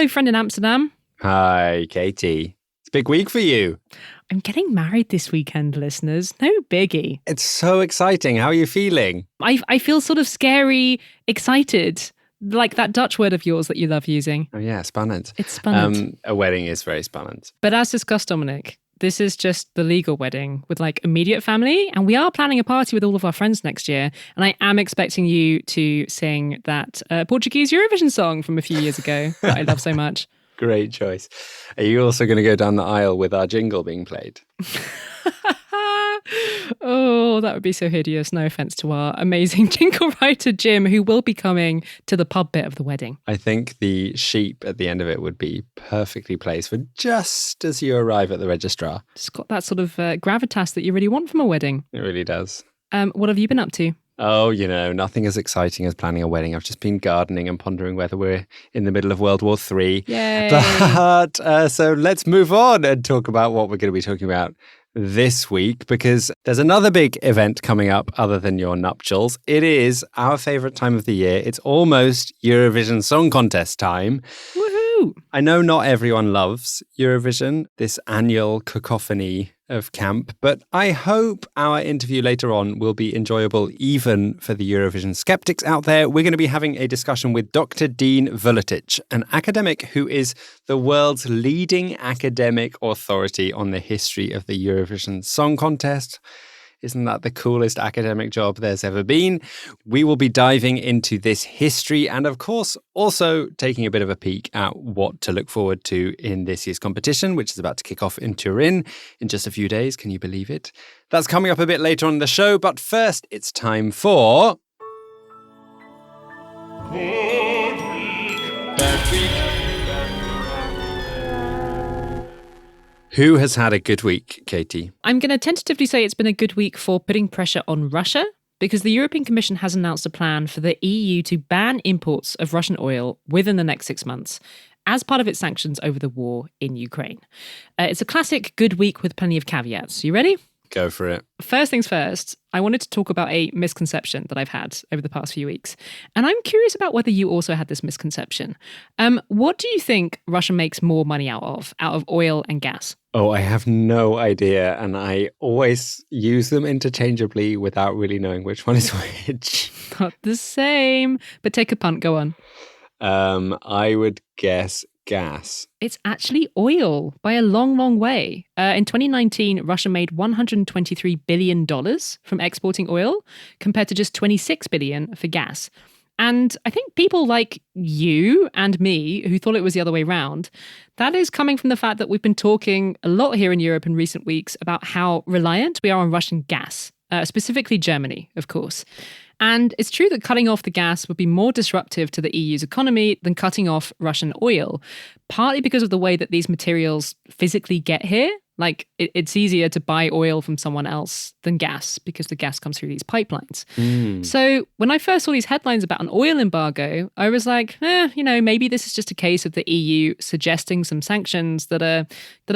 Hello, friend in Amsterdam. Hi, Katy. It's a big week for you. I'm getting married this weekend, listeners. No biggie. It's so exciting. How are you feeling? I feel sort of scary, excited, like that Dutch word of yours that you love using. Oh yeah, spannend. It's spannend. A wedding is very spannend. But as discussed, Dominic, this is just the legal wedding with like immediate family. And we are planning a party with all of our friends next year. And I am expecting you to sing that Portuguese Eurovision song from a few years ago that I love so much. Great choice. Are you also going to go down the aisle with our jingle being played? Oh, that would be so hideous. No offense to our amazing jingle writer, Jim, who will be coming to the pub bit of the wedding. I think the sheep at the end of it would be perfectly placed for just as you arrive at the registrar. It's got that sort of gravitas that you really want from a wedding. It really does. What have you been up to? Oh, nothing as exciting as planning a wedding. I've just been gardening and pondering whether we're in the middle of World War III. Yay! But so let's move on and talk about what we're going to be talking about this week, because there's another big event coming up other than your nuptials. It is our favourite time of the year. It's almost Eurovision Song Contest time. Woohoo! I know not everyone loves Eurovision, this annual cacophony of camp, but I hope our interview later on will be enjoyable even for the Eurovision skeptics out there. We're going to be having a discussion with Dr. Dean Vuletic, an academic who is the world's leading academic authority on the history of the Eurovision Song Contest. Isn't that the coolest academic job there's ever been? We will be diving into this history and, of course, also taking a bit of a peek at what to look forward to in this year's competition, which is about to kick off in Turin in just a few days. Can you believe it? That's coming up a bit later on in the show, but first it's time for... Who has had a good week, Katy? I'm going to tentatively say it's been a good week for putting pressure on Russia, because the European Commission has announced a plan for the EU to ban imports of Russian oil within the next 6 months as part of its sanctions over the war in Ukraine. It's a classic good week with plenty of caveats. You ready? Go for it. First things first, I wanted to talk about a misconception that I've had over the past few weeks. And I'm curious about whether you also had this misconception. What do you think Russia makes more money out of oil and gas? Oh, I have no idea. And I always use them interchangeably without really knowing which one is which. Not the same. But take a punt. Go on. I would guess gas. It's actually oil by a long, long way. In 2019, Russia made $123 billion from exporting oil compared to just $26 billion for gas. And I think people like you and me who thought it was the other way around, that is coming from the fact that we've been talking a lot here in Europe in recent weeks about how reliant we are on Russian gas, specifically Germany, of course. And it's true that cutting off the gas would be more disruptive to the EU's economy than cutting off Russian oil, partly because of the way that these materials physically get here. Like, it's easier to buy oil from someone else than gas because the gas comes through these pipelines. So when I first saw these headlines about an oil embargo, I was like, maybe this is just a case of the EU suggesting some sanctions that are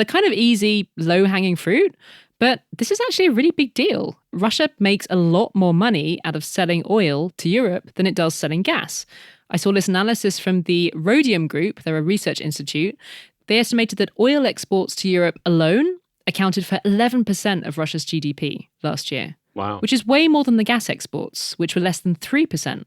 kind of easy, low-hanging fruit. But this is actually a really big deal. Russia makes a lot more money out of selling oil to Europe than it does selling gas. I saw this analysis from the Rhodium Group, they're a research institute. They estimated that oil exports to Europe alone accounted for 11% of Russia's GDP last year. Wow. Which is way more than the gas exports, which were less than 3%.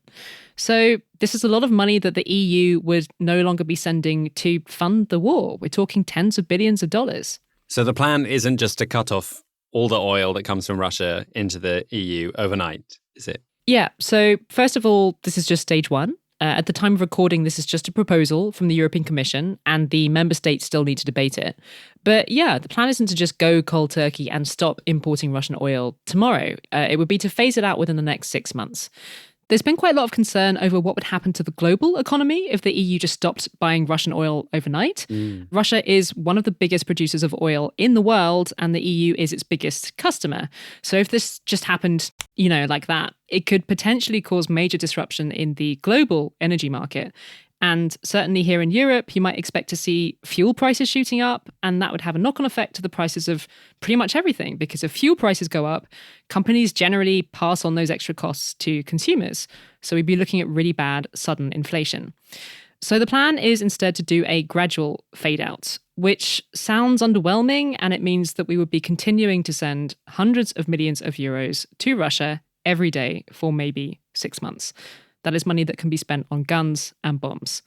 So this is a lot of money that the EU would no longer be sending to fund the war. We're talking tens of billions of dollars. So the plan isn't just to cut off all the oil that comes from Russia into the EU overnight, is it? Yeah. So first of all, this is just stage one. At the time of recording, this is just a proposal from the European Commission, and the member states still need to debate it. But yeah, the plan isn't to just go cold turkey and stop importing Russian oil tomorrow. It would be to phase it out within the next 6 months. There's been quite a lot of concern over what would happen to the global economy if the EU just stopped buying Russian oil overnight. Russia is one of the biggest producers of oil in the world, and the EU is its biggest customer. So if this just happened, like that, it could potentially cause major disruption in the global energy market. And certainly here in Europe, you might expect to see fuel prices shooting up, and that would have a knock-on effect to the prices of pretty much everything, because if fuel prices go up, companies generally pass on those extra costs to consumers. So we'd be looking at really bad, sudden inflation. So the plan is instead to do a gradual fade out, which sounds underwhelming, and it means that we would be continuing to send hundreds of millions of euros to Russia every day for maybe 6 months. That is money that can be spent on guns and bombs.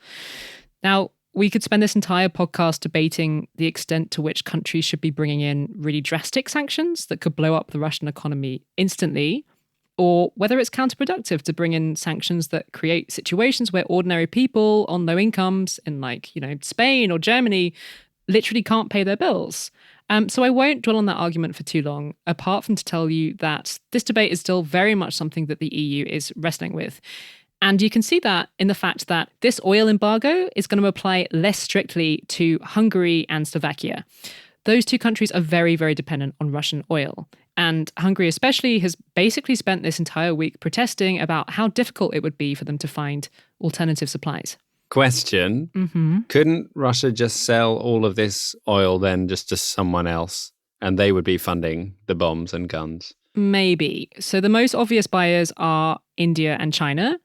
Now, we could spend this entire podcast debating the extent to which countries should be bringing in really drastic sanctions that could blow up the Russian economy instantly, or whether it's counterproductive to bring in sanctions that create situations where ordinary people on low incomes in Spain or Germany literally can't pay their bills. So I won't dwell on that argument for too long, apart from to tell you that this debate is still very much something that the EU is wrestling with. And you can see that in the fact that this oil embargo is going to apply less strictly to Hungary and Slovakia. Those two countries are very, very dependent on Russian oil. And Hungary especially has basically spent this entire week protesting about how difficult it would be for them to find alternative supplies. Question. Couldn't Russia just sell all of this oil then just to someone else and they would be funding the bombs and guns? Maybe. So the most obvious buyers are India and China.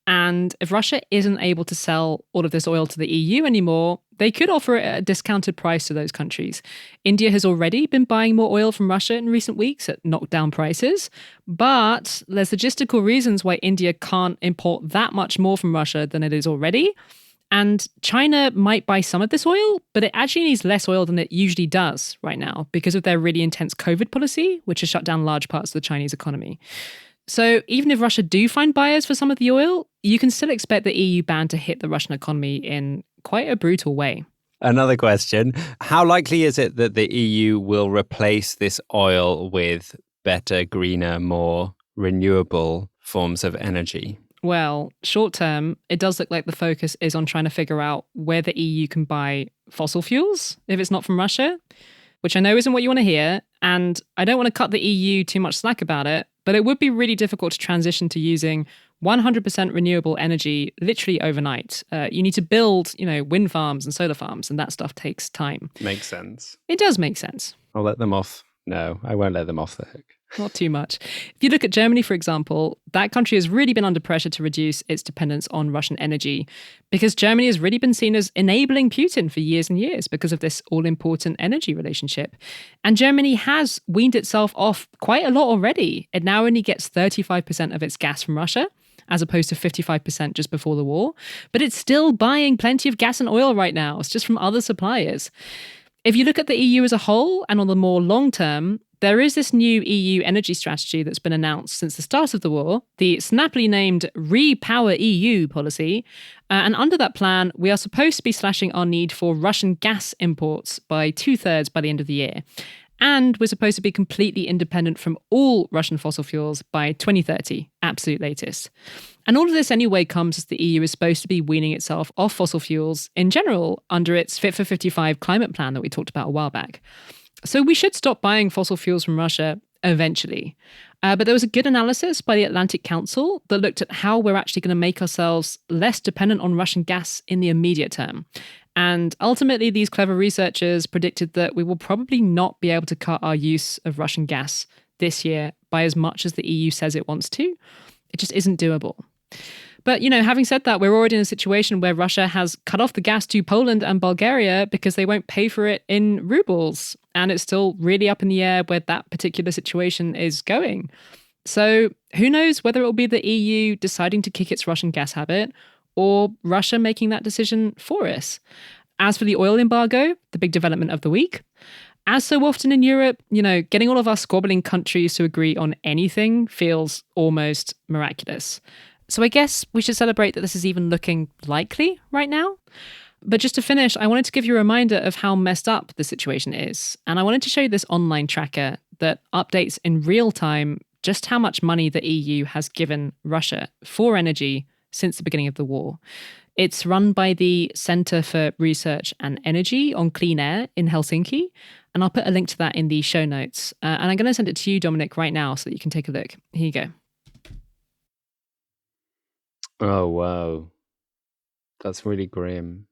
And if Russia isn't able to sell all of this oil to the EU anymore, they could offer it at a discounted price to those countries. India has already been buying more oil from Russia in recent weeks at knockdown prices, but there's logistical reasons why India can't import that much more from Russia than it is already. And China might buy some of this oil, but it actually needs less oil than it usually does right now because of their really intense COVID policy, which has shut down large parts of the Chinese economy. So even if Russia do find buyers for some of the oil, you can still expect the EU ban to hit the Russian economy in quite a brutal way. Another question. How likely is it that the EU will replace this oil with better, greener, more renewable forms of energy? Well, short term, it does look like the focus is on trying to figure out where the EU can buy fossil fuels if it's not from Russia, which I know isn't what you want to hear. And I don't want to cut the EU too much slack about it, but it would be really difficult to transition to using 100% renewable energy literally overnight. You need to build, wind farms and solar farms, and that stuff takes time. Makes sense. It does make sense. I'll let them off. No, I won't let them off the hook. Not too much. If you look at Germany, for example, that country has really been under pressure to reduce its dependence on Russian energy because Germany has really been seen as enabling Putin for years and years because of this all-important energy relationship. And Germany has weaned itself off quite a lot already. It now only gets 35% of its gas from Russia, as opposed to 55% just before the war. But it's still buying plenty of gas and oil right now. It's just from other suppliers. If you look at the EU as a whole and on the more long term, there is this new EU energy strategy that's been announced since the start of the war, the snappily named Repower EU policy. And under that plan, we are supposed to be slashing our need for Russian gas imports by 2/3 by the end of the year. And we're supposed to be completely independent from all Russian fossil fuels by 2030, absolute latest. And all of this anyway comes as the EU is supposed to be weaning itself off fossil fuels in general under its Fit for 55 climate plan that we talked about a while back. So we should stop buying fossil fuels from Russia eventually. But there was a good analysis by the Atlantic Council that looked at how we're actually going to make ourselves less dependent on Russian gas in the immediate term. And ultimately, these clever researchers predicted that we will probably not be able to cut our use of Russian gas this year by as much as the EU says it wants to. It just isn't doable. But, having said that, we're already in a situation where Russia has cut off the gas to Poland and Bulgaria because they won't pay for it in rubles. And it's still really up in the air where that particular situation is going. So who knows whether it will be the EU deciding to kick its Russian gas habit or Russia making that decision for us. As for the oil embargo, the big development of the week, as so often in Europe, getting all of our squabbling countries to agree on anything feels almost miraculous. So I guess we should celebrate that this is even looking likely right now. But just to finish, I wanted to give you a reminder of how messed up the situation is. And I wanted to show you this online tracker that updates in real time just how much money the EU has given Russia for energy since the beginning of the war. It's run by the Centre for Research and Energy on Clean Air in Helsinki. And I'll put a link to that in the show notes. And I'm going to send it to you, Dominic, right now so that you can take a look. Here you go. Oh, wow. That's really grim.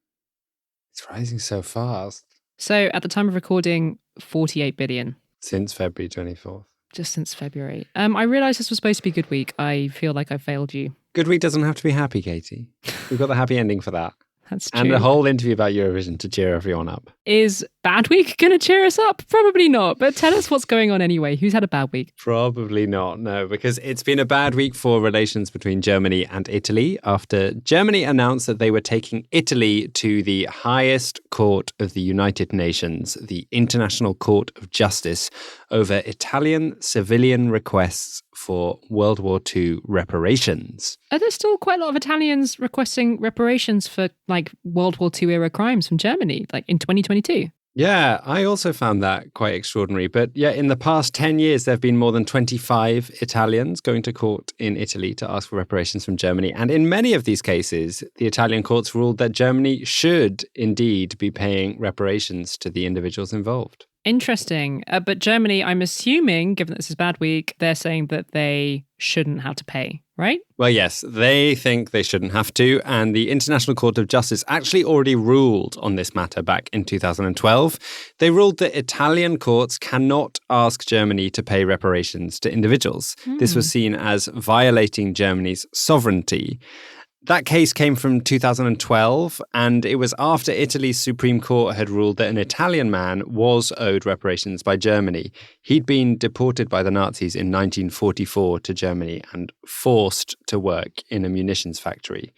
It's rising so fast. So at the time of recording, 48 billion. Since February 24th. Just since February. I realised this was supposed to be Good Week. I feel like I failed you. Good Week doesn't have to be happy, Katy. We've got the happy ending for that. That's true. And a whole interview about Eurovision to cheer everyone up. Is Bad Week going to cheer us up? Probably not. But tell us what's going on anyway. Who's had a bad week? Probably not, no, because it's been a bad week for relations between Germany and Italy after Germany announced that they were taking Italy to the highest court of the United Nations, the International Court of Justice, over Italian civilian requests for World War II reparations. Are there still quite a lot of Italians requesting reparations for like World War II era crimes from Germany, like in 2022? Yeah, I also found that quite extraordinary. But yeah, in the past 10 years, there have been more than 25 Italians going to court in Italy to ask for reparations from Germany. And in many of these cases, the Italian courts ruled that Germany should indeed be paying reparations to the individuals involved. Interesting. But Germany, I'm assuming, given that this is Bad Week, they're saying that they shouldn't have to pay, right? Well, yes, they think they shouldn't have to. And the International Court of Justice actually already ruled on this matter back in 2012. They ruled that Italian courts cannot ask Germany to pay reparations to individuals. This was seen as violating Germany's sovereignty. That case came from 2012, and it was after Italy's Supreme Court had ruled that an Italian man was owed reparations by Germany. He'd been deported by the Nazis in 1944 to Germany and forced to work in a munitions factory.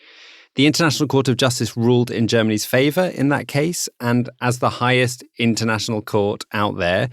The International Court of Justice ruled in Germany's favour in that case, and as the highest international court out there,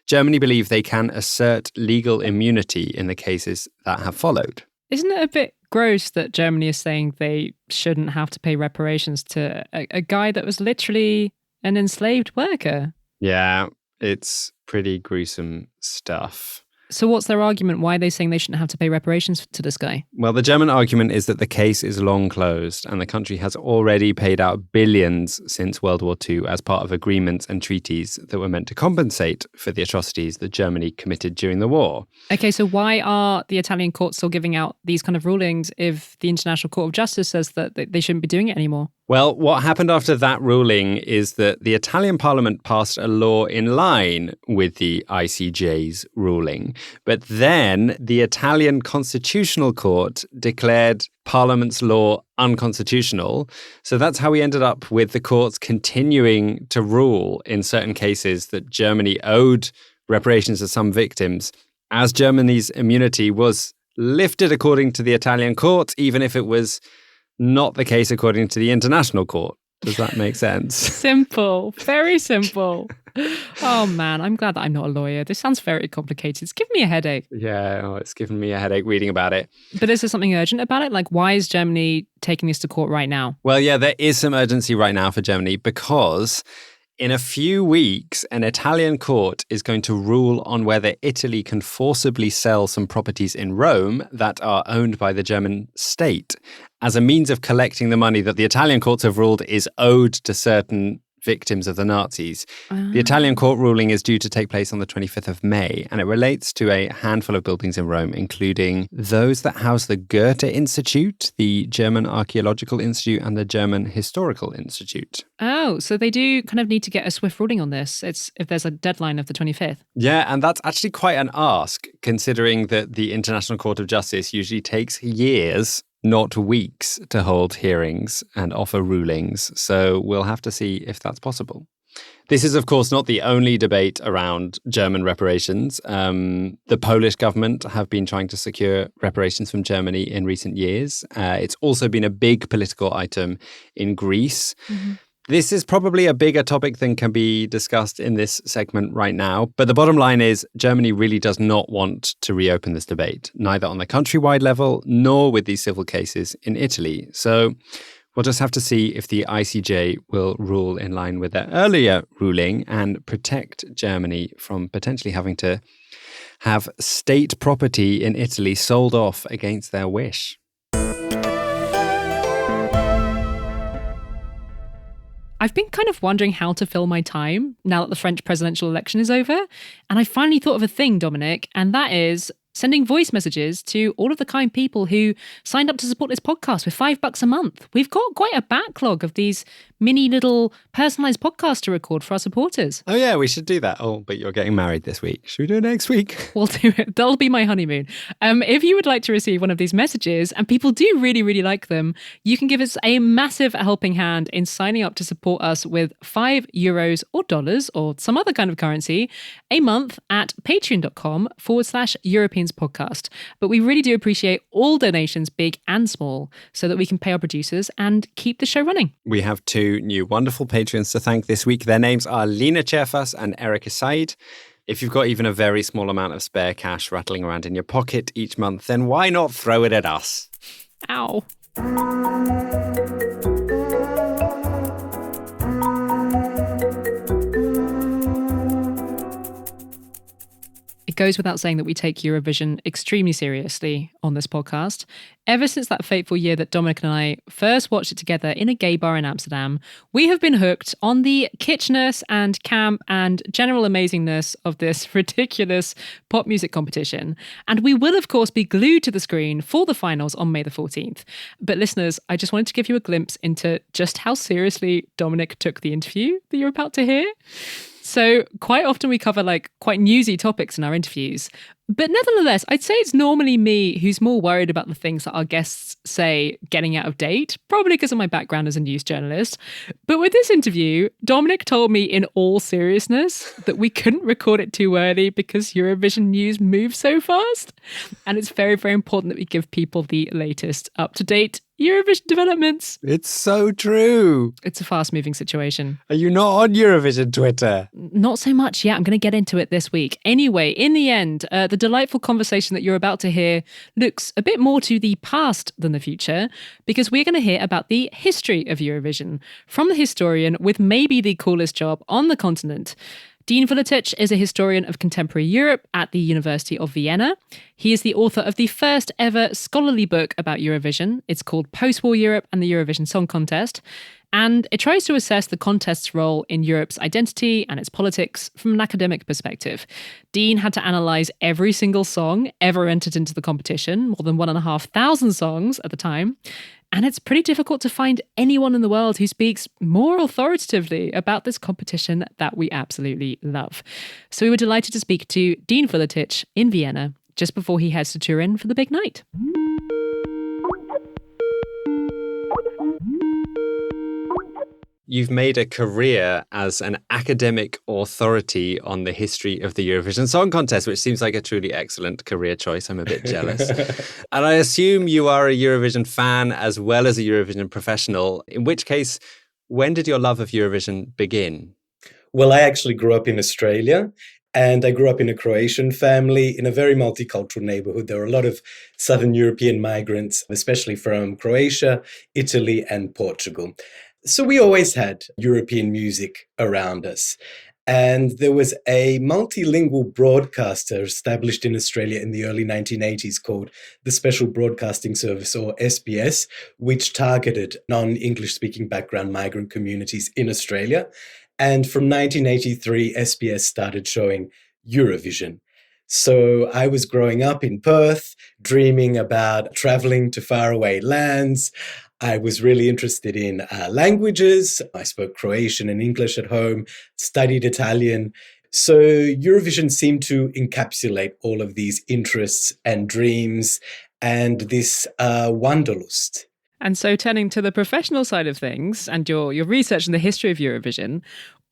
Germany believe they can assert legal immunity in the cases that have followed. Isn't it a bit gross that Germany is saying they shouldn't have to pay reparations to a guy that was literally an enslaved worker? Yeah, it's pretty gruesome stuff. So what's their argument? Why are they saying they shouldn't have to pay reparations to this guy? Well, the German argument is that the case is long closed and the country has already paid out billions since World War II as part of agreements and treaties that were meant to compensate for the atrocities that Germany committed during the war. Okay, so why are the Italian courts still giving out these kind of rulings if the International Court of Justice says that they shouldn't be doing it anymore? Well, what happened after that ruling is that the Italian parliament passed a law in line with the ICJ's ruling. But then the Italian Constitutional Court declared Parliament's law unconstitutional. So that's how we ended up with the courts continuing to rule in certain cases that Germany owed reparations to some victims, as Germany's immunity was lifted according to the Italian courts, even if it was not the case according to the International Court. Does that make sense? Simple. Very simple. Oh, man, I'm glad that I'm not a lawyer. This sounds very complicated. It's giving me a headache. Yeah, it's given me a headache reading about it. But is there something urgent about it? Like, why is Germany taking this to court right now? Well, yeah, there is some urgency right now for Germany because in a few weeks, an Italian court is going to rule on whether Italy can forcibly sell some properties in Rome that are owned by the German state as a means of collecting the money that the Italian courts have ruled is owed to certain victims of the Nazis. The Italian court ruling is due to take place on the 25th of May, and it relates to a handful of buildings in Rome, including those that house the Goethe Institute, the German Archaeological Institute, and the German Historical Institute. Oh, so they do kind of need to get a swift ruling on this. It's if there's a deadline of the 25th. Yeah, and that's actually quite an ask, considering that the International Court of Justice usually takes years, not weeks, to hold hearings and offer rulings. So we'll have to see if that's possible. This is, of course, not the only debate around German reparations. The Polish government have been trying to secure reparations from Germany in recent years. It's also been a big political item in Greece. Mm-hmm. This is probably a bigger topic than can be discussed in this segment right now. But the bottom line is Germany really does not want to reopen this debate, neither on the countrywide level nor with these civil cases in Italy. So we'll just have to see if the ICJ will rule in line with their earlier ruling and protect Germany from potentially having to have state property in Italy sold off against their wish. I've been kind of wondering how to fill my time now that the French presidential election is over. And I finally thought of a thing, Dominic, and that is sending voice messages to all of the kind people who signed up to support this podcast with $5 a month. We've got quite a backlog of these mini little personalized podcasts to record for our supporters. Oh, yeah, we should do that. Oh, but you're getting married this week. Should we do it next week? We'll do it. That'll be my honeymoon. If you would like to receive one of these messages, and people do really, really like them, you can give us a massive helping hand in signing up to support us with €5 or dollars or some other kind of currency a month at patreon.com/Europeans podcast. But we really do appreciate all donations, big and small, so that we can pay our producers and keep the show running. We have two new wonderful patrons to thank this week. Their names are Lena Cherfas and Erica Said. If you've got even a very small amount of spare cash rattling around in your pocket each month, then why not throw it at us? Ow. It goes without saying that we take Eurovision extremely seriously on this podcast. Ever since that fateful year that Dominic and I first watched it together in a gay bar in Amsterdam, we have been hooked on the kitschness and camp and general amazingness of this ridiculous pop music competition. And we will, of course, be glued to the screen for the finals on May the 14th. But listeners, I just wanted to give you a glimpse into just how seriously Dominic took the interview that you're about to hear. So quite often we cover quite newsy topics in our interviews. But nevertheless, I'd say it's normally me who's more worried about the things that our guests say getting out of date, probably because of my background as a news journalist. But with this interview, Dominic told me in all seriousness that we couldn't record it too early because Eurovision news moves so fast. And it's very, very important that we give people the latest up-to-date Eurovision developments. It's so true. It's a fast-moving situation. Are you not on Eurovision Twitter? Not so much yet. I'm going to get into it this week. Anyway, in the end, the delightful conversation that you're about to hear looks a bit more to the past than the future, because we're going to hear about the history of Eurovision from the historian with maybe the coolest job on the continent. Dean Vuletic is a historian of contemporary Europe at the University of Vienna. He is the author of the first ever scholarly book about Eurovision. It's called Post-War Europe and the Eurovision Song Contest. And it tries to assess the contest's role in Europe's identity and its politics from an academic perspective. Dean had to analyse every single song ever entered into the competition, more than 1,500 songs at the time. And it's pretty difficult to find anyone in the world who speaks more authoritatively about this competition that we absolutely love. So we were delighted to speak to Dean Vuletic in Vienna just before he heads to Turin for the big night. You've made a career as an academic authority on the history of the Eurovision Song Contest, which seems like a truly excellent career choice. I'm a bit jealous. And I assume you are a Eurovision fan as well as a Eurovision professional, in which case, when did your love of Eurovision begin? Well, I actually grew up in Australia. And I grew up in a Croatian family in a very multicultural neighborhood. There were a lot of Southern European migrants, especially from Croatia, Italy, and Portugal. So we always had European music around us. And there was a multilingual broadcaster established in Australia in the early 1980s called the Special Broadcasting Service, or SBS, which targeted non-English speaking background migrant communities in Australia. And from 1983, SBS started showing Eurovision. So I was growing up in Perth, dreaming about traveling to faraway lands. I was really interested in languages. I spoke Croatian and English at home, studied Italian. So Eurovision seemed to encapsulate all of these interests and dreams and this wanderlust. And so turning to the professional side of things and your research in the history of Eurovision,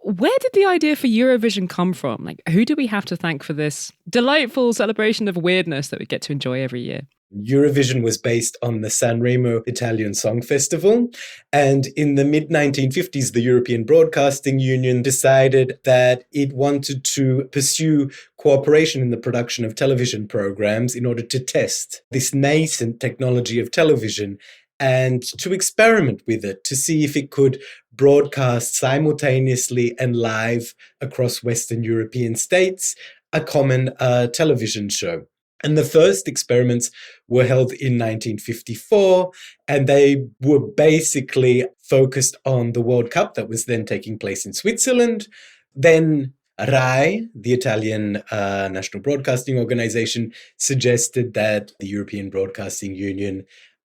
where did the idea for Eurovision come from? Who do we have to thank for this delightful celebration of weirdness that we get to enjoy every year? Eurovision was based on the Sanremo Italian Song Festival. And in the mid-1950s, the European Broadcasting Union decided that it wanted to pursue cooperation in the production of television programs in order to test this nascent technology of television and to experiment with it to see if it could broadcast simultaneously and live across Western European states a common television show. And the first experiments were held in 1954, and they were basically focused on the World Cup that was then taking place in Switzerland. Then RAI, the Italian national broadcasting organization, suggested that the European Broadcasting Union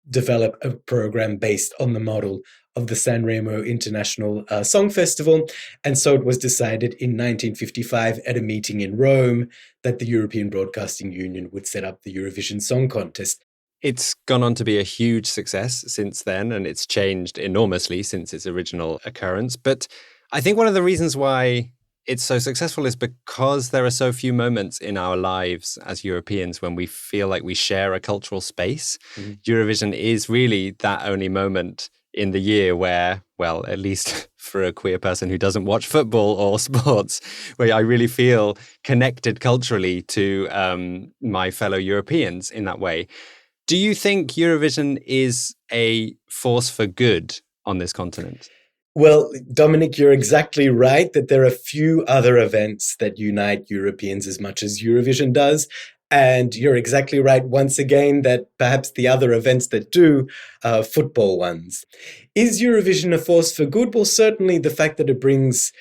develop a program based on the model of the Sanremo International Song Festival. And so it was decided in 1955 at a meeting in Rome that the European Broadcasting Union would set up the Eurovision Song Contest. It's gone on to be a huge success since then, and it's changed enormously since its original occurrence. But I think one of the reasons why it's so successful is because there are so few moments in our lives as Europeans when we feel like we share a cultural space. Mm-hmm. Eurovision is really that only moment in the year where, well, at least for a queer person who doesn't watch football or sports, where I really feel connected culturally to my fellow Europeans in that way. Do you think Eurovision is a force for good on this continent? Well, Dominic, you're exactly right that there are few other events that unite Europeans as much as Eurovision does. And you're exactly right, once again, that perhaps the other events that do are football ones. Is Eurovision a force for good? Well, certainly the fact that it brings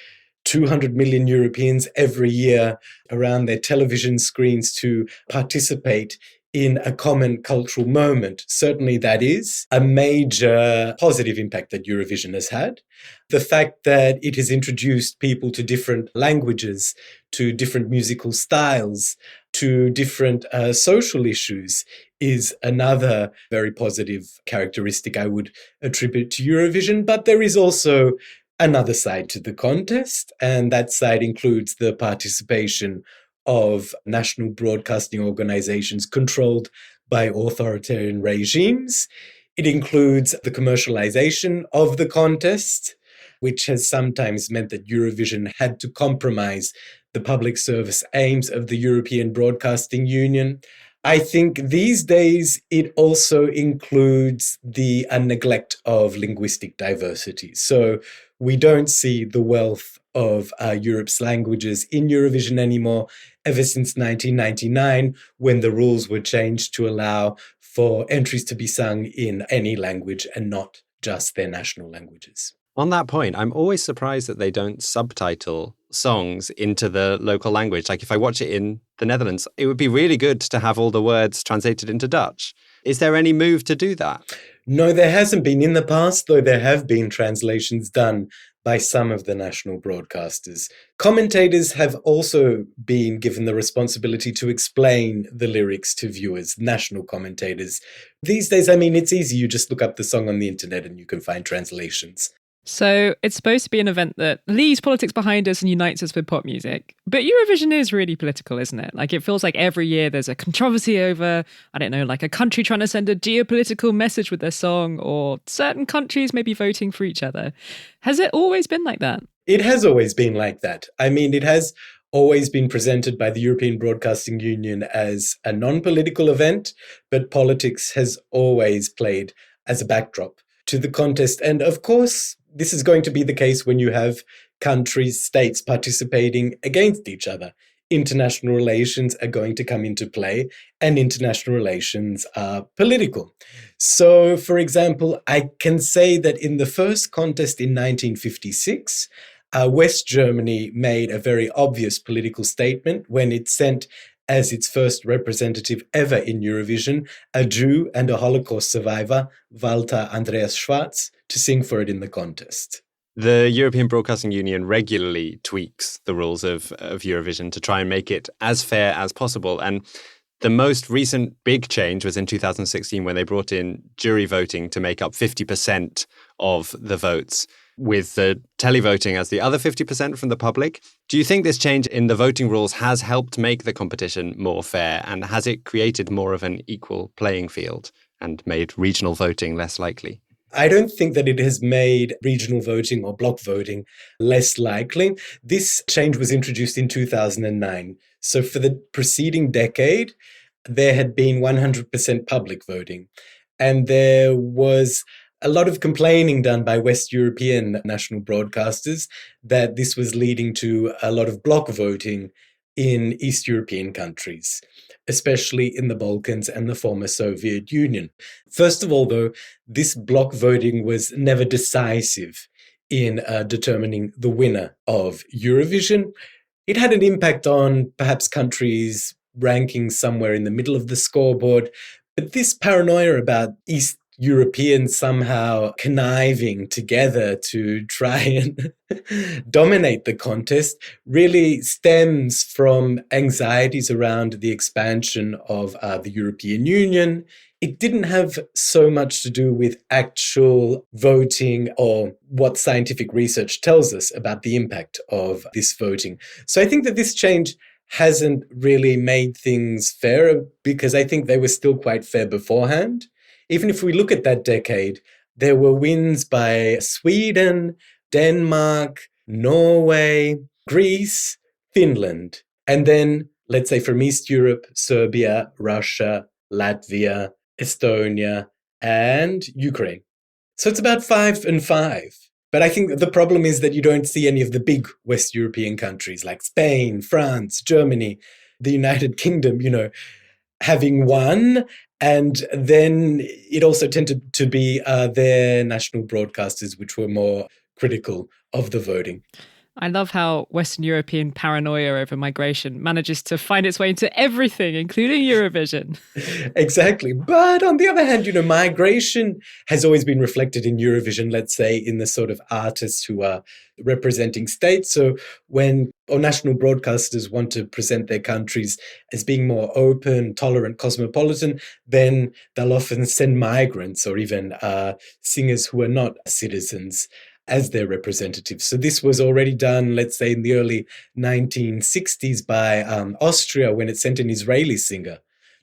200 million Europeans every year around their television screens to participate in a common cultural moment. Certainly that is a major positive impact that Eurovision has had. The fact that it has introduced people to different languages, to different musical styles, to different social issues is another very positive characteristic I would attribute to Eurovision. But there is also another side to the contest, and that side includes the participation of national broadcasting organizations controlled by authoritarian regimes. It includes the commercialization of the contest, which has sometimes meant that Eurovision had to compromise the public service aims of the European Broadcasting Union. I think these days it also includes the neglect of linguistic diversity. So we don't see the wealth of Europe's languages in Eurovision anymore, ever since 1999, when the rules were changed to allow for entries to be sung in any language and not just their national languages. On that point, I'm always surprised that they don't subtitle songs into the local language. Like if I watch it in the Netherlands, it would be really good to have all the words translated into Dutch. Is there any move to do that? No, there hasn't been. In the past, though, there have been translations done by some of the national broadcasters. Commentators have also been given the responsibility to explain the lyrics to viewers, national commentators. These days, I mean, it's easy. You just look up the song on the internet and you can find translations. So it's supposed to be an event that leaves politics behind us and unites us with pop music. But Eurovision is really political, isn't it? Like, it feels like every year there's a controversy over, I don't know, like a country trying to send a geopolitical message with their song, or certain countries maybe voting for each other. Has it always been like that? It has always been like that. I mean, it has always been presented by the European Broadcasting Union as a non-political event, but politics has always played as a backdrop to the contest. And of course, this is going to be the case when you have countries, states participating against each other. International relations are going to come into play, and international relations are political. So, for example, I can say that in the first contest in 1956, West Germany made a very obvious political statement when it sent as its first representative ever in Eurovision, a Jew and a Holocaust survivor, Walter Andreas Schwarz, to sing for it in the contest. The European Broadcasting Union regularly tweaks the rules of Eurovision to try and make it as fair as possible. And the most recent big change was in 2016 when they brought in jury voting to make up 50% of the votes, with the televoting as the other 50% from the public. Do you think this change in the voting rules has helped make the competition more fair, and has it created more of an equal playing field and made regional voting less likely? I don't think that it has made regional voting or block voting less likely. This change was introduced in 2009. So for the preceding decade, there had been 100% public voting. And there was a lot of complaining done by West European national broadcasters that this was leading to a lot of block voting in East European countries, especially in the Balkans and the former Soviet Union. First of all, though, this block voting was never decisive in determining the winner of Eurovision. it had an impact on perhaps countries ranking somewhere in the middle of the scoreboard. But this paranoia about East Europeans somehow conniving together to try and dominate the contest really stems from anxieties around the expansion of the European Union. It didn't have so much to do with actual voting or what scientific research tells us about the impact of this voting. So I think that this change hasn't really made things fairer, because I think they were still quite fair beforehand. Even if we look at that decade, there were wins by Sweden, Denmark, Norway, Greece, Finland, and then, let's say from East Europe, Serbia, Russia, Latvia, Estonia, and Ukraine. So it's about 5 and 5. But I think the problem is that you don't see any of the big West European countries like Spain, France, Germany, the United Kingdom, having won. And then it also tended to be their national broadcasters, which were more critical of the voting. I love how Western European paranoia over migration manages to find its way into everything, including Eurovision. Exactly. But on the other hand, migration has always been reflected in Eurovision, let's say, in the sort of artists who are representing states. So when national broadcasters want to present their countries as being more open, tolerant, cosmopolitan, then they'll often send migrants or even singers who are not citizens as their representatives. So this was already done, let's say, in the early 1960s by Austria, when it sent an Israeli singer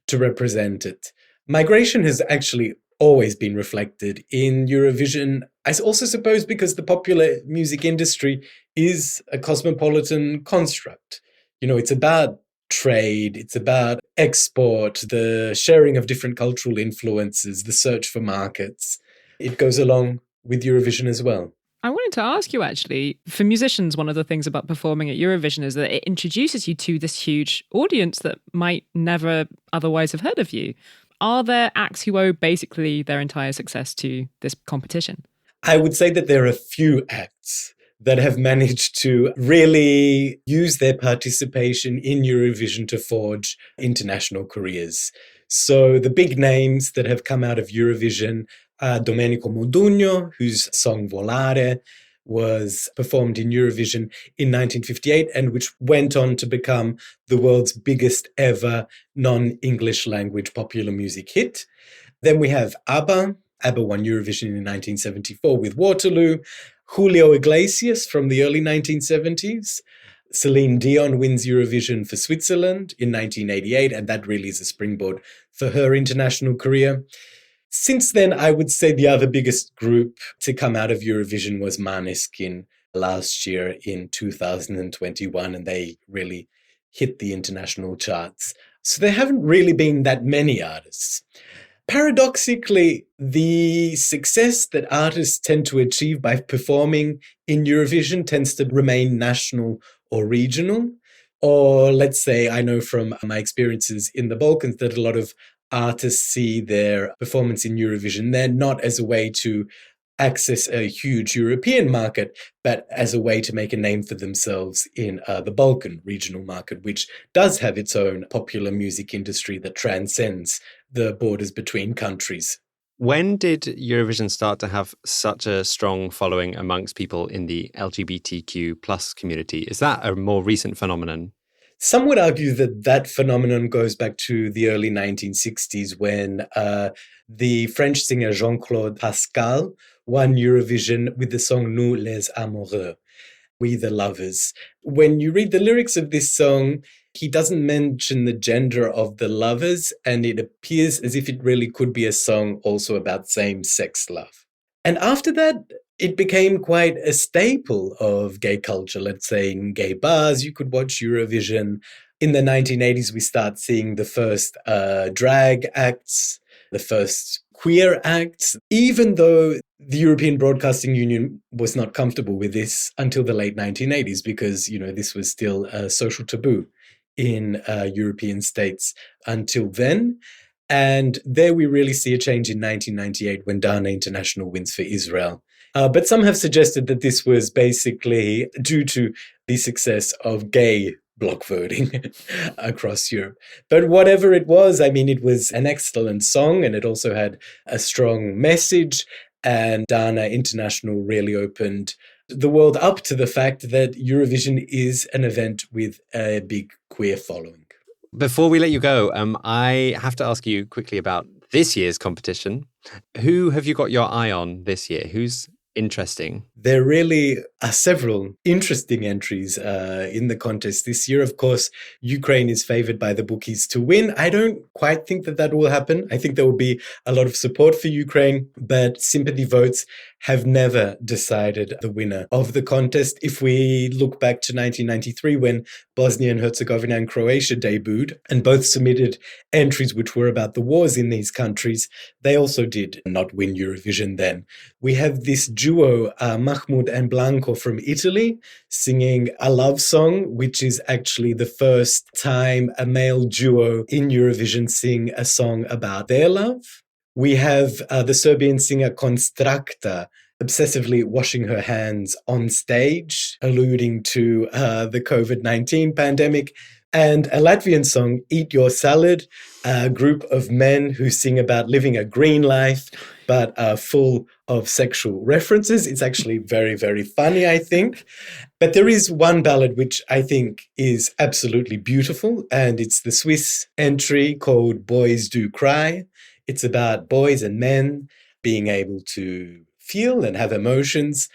to represent it. Migration has actually always been reflected in Eurovision. I also suppose because the popular music industry is a cosmopolitan construct. It's about trade, it's about export, the sharing of different cultural influences, the search for markets. It goes along with Eurovision as well. I wanted to ask you, actually, for musicians, one of the things about performing at Eurovision is that it introduces you to this huge audience that might never otherwise have heard of you. Are there acts who owe basically their entire success to this competition? I would say that there are a few acts that have managed to really use their participation in Eurovision to forge international careers. So the big names that have come out of Eurovision, Domenico Modugno, whose song Volare was performed in Eurovision in 1958 and which went on to become the world's biggest ever non-English language popular music hit. Then we have ABBA. ABBA won Eurovision in 1974 with Waterloo. Julio Iglesias from the early 1970s. Celine Dion wins Eurovision for Switzerland in 1988, and that really is a springboard for her international career. Since then, I would say the other biggest group to come out of Eurovision was Måneskin last year in 2021, and they really hit the international charts. So there haven't really been that many artists. Paradoxically, the success that artists tend to achieve by performing in Eurovision tends to remain national or regional. Or let's say, I know from my experiences in the Balkans that a lot of artists see their performance in Eurovision then not as a way to access a huge European market, but as a way to make a name for themselves in the Balkan regional market, which does have its own popular music industry that transcends the borders between countries. When did Eurovision start to have such a strong following amongst people in the LGBTQ plus community? Is that a more recent phenomenon? Some would argue that that phenomenon goes back to the early 1960s when the French singer Jean-Claude Pascal won Eurovision with the song Nous les amoureux, We the Lovers. When you read the lyrics of this song, he doesn't mention the gender of the lovers, and it appears as if it really could be a song also about same-sex love. And after that, it became quite a staple of gay culture. Let's say in gay bars, you could watch Eurovision. In the 1980s, we start seeing the first drag acts, the first queer acts, even though the European Broadcasting Union was not comfortable with this until the late 1980s, because, this was still a social taboo in European states until then. And there we really see a change in 1998 when Dana International wins for Israel. But some have suggested that this was basically due to the success of gay block voting across Europe. But whatever it was, I mean, it was an excellent song and it also had a strong message. And Dana International really opened the world up to the fact that Eurovision is an event with a big queer following. Before we let you go, I have to ask you quickly about this year's competition. Who have you got your eye on this year? Who's interesting? There really are several interesting entries in the contest this year. Of course, Ukraine is favored by the bookies to win. I don't quite think that will happen. I think there will be a lot of support for Ukraine, but sympathy votes have never decided the winner of the contest. If we look back to 1993, when Bosnia and Herzegovina and Croatia debuted, and both submitted entries which were about the wars in these countries, they also did not win Eurovision then. We have this duo, Mahmoud and Blanco from Italy, singing a love song, which is actually the first time a male duo in Eurovision sing a song about their love. We have the Serbian singer Konstrakta obsessively washing her hands on stage, alluding to the COVID-19 pandemic. And a Latvian song, Eat Your Salad, a group of men who sing about living a green life, but full of sexual references. It's actually very, very funny, I think. But there is one ballad which I think is absolutely beautiful, and it's the Swiss entry called Boys Do Cry. It's about boys and men being able to feel and have emotions.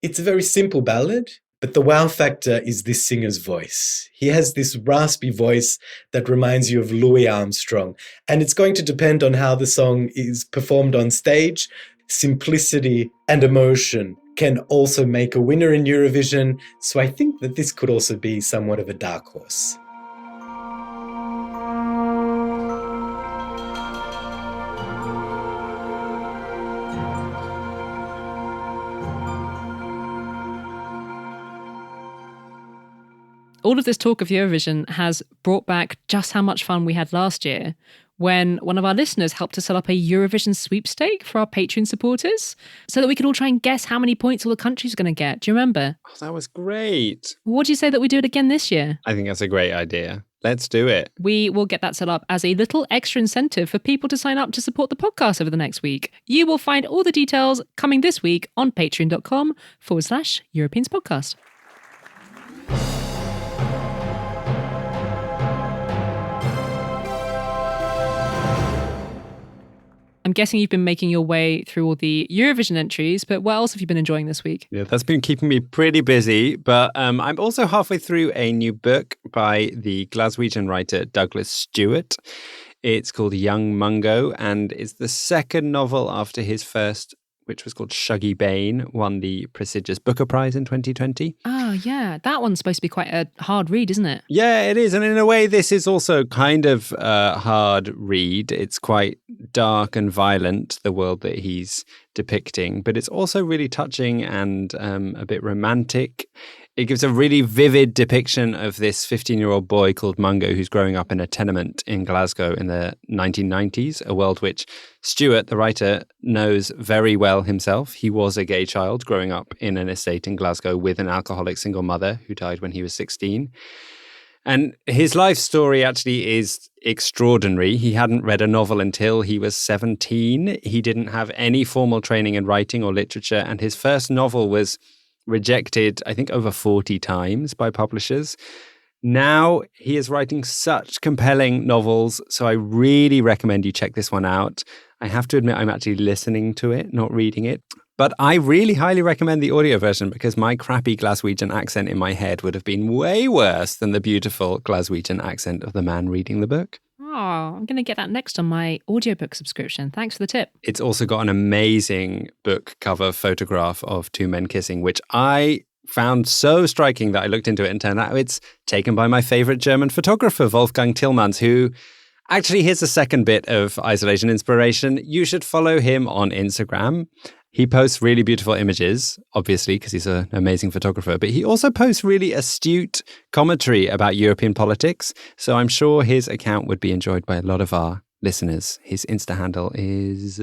It's a very simple ballad, but the wow factor is this singer's voice. He has this raspy voice that reminds you of Louis Armstrong. And it's going to depend on how the song is performed on stage. Simplicity and emotion can also make a winner in Eurovision. So I think that this could also be somewhat of a dark horse. All of this talk of Eurovision has brought back just how much fun we had last year when one of our listeners helped us set up a Eurovision sweepstake for our Patreon supporters so that we could all try and guess how many points all the countries are going to get. Do you remember? Oh, that was great. What do you say that we do it again this year? I think that's a great idea. Let's do it. We will get that set up as a little extra incentive for people to sign up to support the podcast over the next week. You will find all the details coming this week on patreon.com/Europeans Podcast. I'm guessing you've been making your way through all the Eurovision entries, but what else have you been enjoying this week? Yeah, that's been keeping me pretty busy. But I'm also halfway through a new book by the Glaswegian writer Douglas Stewart. It's called Young Mungo, and it's the second novel after his first, which was called Shuggy Bane, won the prestigious Booker Prize in 2020. Oh, yeah. That one's supposed to be quite a hard read, isn't it? Yeah, it is. And in a way, this is also kind of a hard read. It's quite dark and violent, the world that he's depicting, but it's also really touching and a bit romantic. It gives a really vivid depiction of this 15-year-old boy called Mungo who's growing up in a tenement in Glasgow in the 1990s, a world which Stewart, the writer, knows very well himself. He was a gay child growing up in an estate in Glasgow with an alcoholic single mother who died when he was 16. And his life story actually is extraordinary. He hadn't read a novel until he was 17. He didn't have any formal training in writing or literature, and his first novel was rejected, I think, over 40 times by publishers. Now he is writing such compelling novels, so I really recommend you check this one out. I have to admit I'm actually listening to it, not reading it. But I really highly recommend the audio version because my crappy Glaswegian accent in my head would have been way worse than the beautiful Glaswegian accent of the man reading the book. Oh, I'm going to get that next on my audiobook subscription. Thanks for the tip. It's also got an amazing book cover photograph of two men kissing, which I found so striking that I looked into it and turned out it's taken by my favorite German photographer, Wolfgang Tillmans, who actually, here's a second bit of isolation inspiration. You should follow him on Instagram. He posts really beautiful images, obviously, because he's an amazing photographer, but he also posts really astute commentary about European politics. So I'm sure his account would be enjoyed by a lot of our listeners. His Insta handle is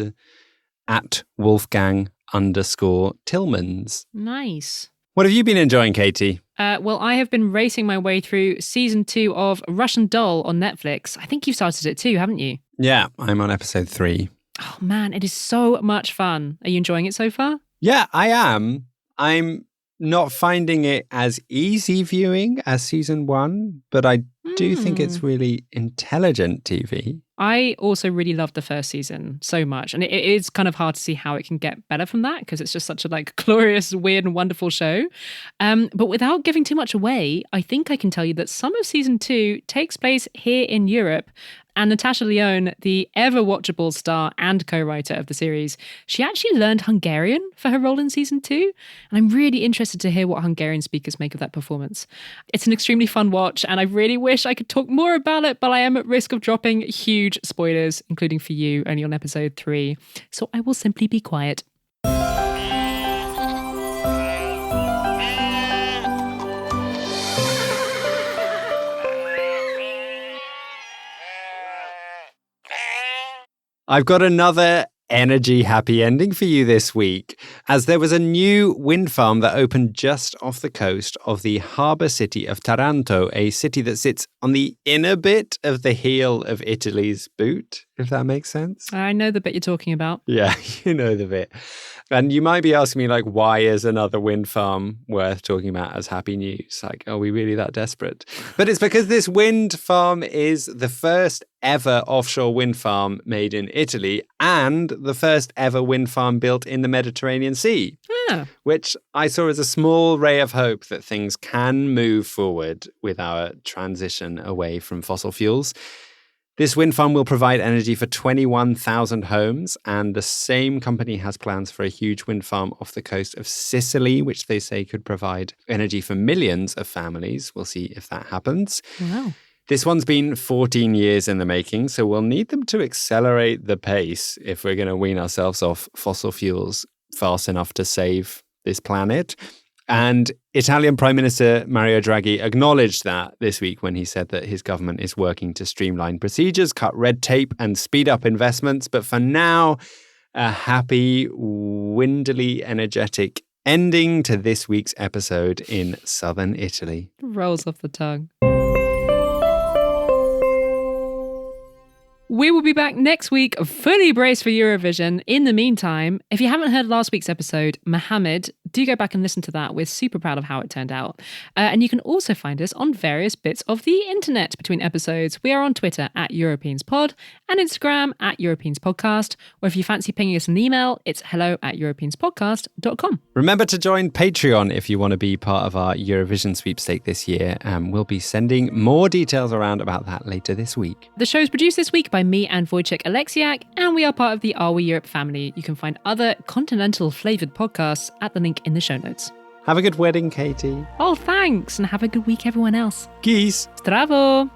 @Wolfgang_Tillmans. Nice. What have you been enjoying, Katy? Well, I have been racing my way through season 2 of Russian Doll on Netflix. I think you've started it too, haven't you? Yeah, I'm on episode 3. Oh man, it is so much fun. Are you enjoying it so far? Yeah, I am. I'm not finding it as easy viewing as season 1, but I do think it's really intelligent TV. I also really loved the first season so much. And it is kind of hard to see how it can get better from that because it's just such a glorious, weird and wonderful show. But without giving too much away, I think I can tell you that some of season 2 takes place here in Europe. And Natasha Lyonne, the ever-watchable star and co-writer of the series, she actually learned Hungarian for her role in season 2. And I'm really interested to hear what Hungarian speakers make of that performance. It's an extremely fun watch, and I really wish I could talk more about it, but I am at risk of dropping huge spoilers, including for you, only on episode 3. So I will simply be quiet. I've got another energy happy ending for you this week, as there was a new wind farm that opened just off the coast of the harbour city of Taranto, a city that sits on the inner bit of the heel of Italy's boot, if that makes sense. I know the bit you're talking about. Yeah, you know the bit. And you might be asking me, why is another wind farm worth talking about as happy news? Are we really that desperate? But it's because this wind farm is the first ever offshore wind farm made in Italy and the first ever wind farm built in the Mediterranean Sea, which I saw as a small ray of hope that things can move forward with our transition away from fossil fuels. This wind farm will provide energy for 21,000 homes, and the same company has plans for a huge wind farm off the coast of Sicily, which they say could provide energy for millions of families. We'll see if that happens. Wow. This one's been 14 years in the making, so we'll need them to accelerate the pace if we're going to wean ourselves off fossil fuels fast enough to save this planet. And Italian Prime Minister Mario Draghi acknowledged that this week when he said that his government is working to streamline procedures, cut red tape and speed up investments. But for now, a happy, windily energetic ending to this week's episode in southern Italy. Rolls off the tongue. We will be back next week, fully braced for Eurovision. In the meantime, if you haven't heard last week's episode, Mohammed, do go back and listen to that. We're super proud of how it turned out. And you can also find us on various bits of the internet between episodes. We are on Twitter at EuropeansPod and Instagram at EuropeansPodcast. Or if you fancy pinging us an email, it's hello@EuropeansPodcast.com. Remember to join Patreon if you want to be part of our Eurovision sweepstake this year. We'll be sending more details around about that later this week. The show is produced this week by me and Wojciech Oleksiak, and we are part of the Are We Europe family. You can find other continental-flavoured podcasts at the link in the show notes. Have a good wedding, Katy. Oh, thanks, and have a good week, everyone else. Geese. Zdravo!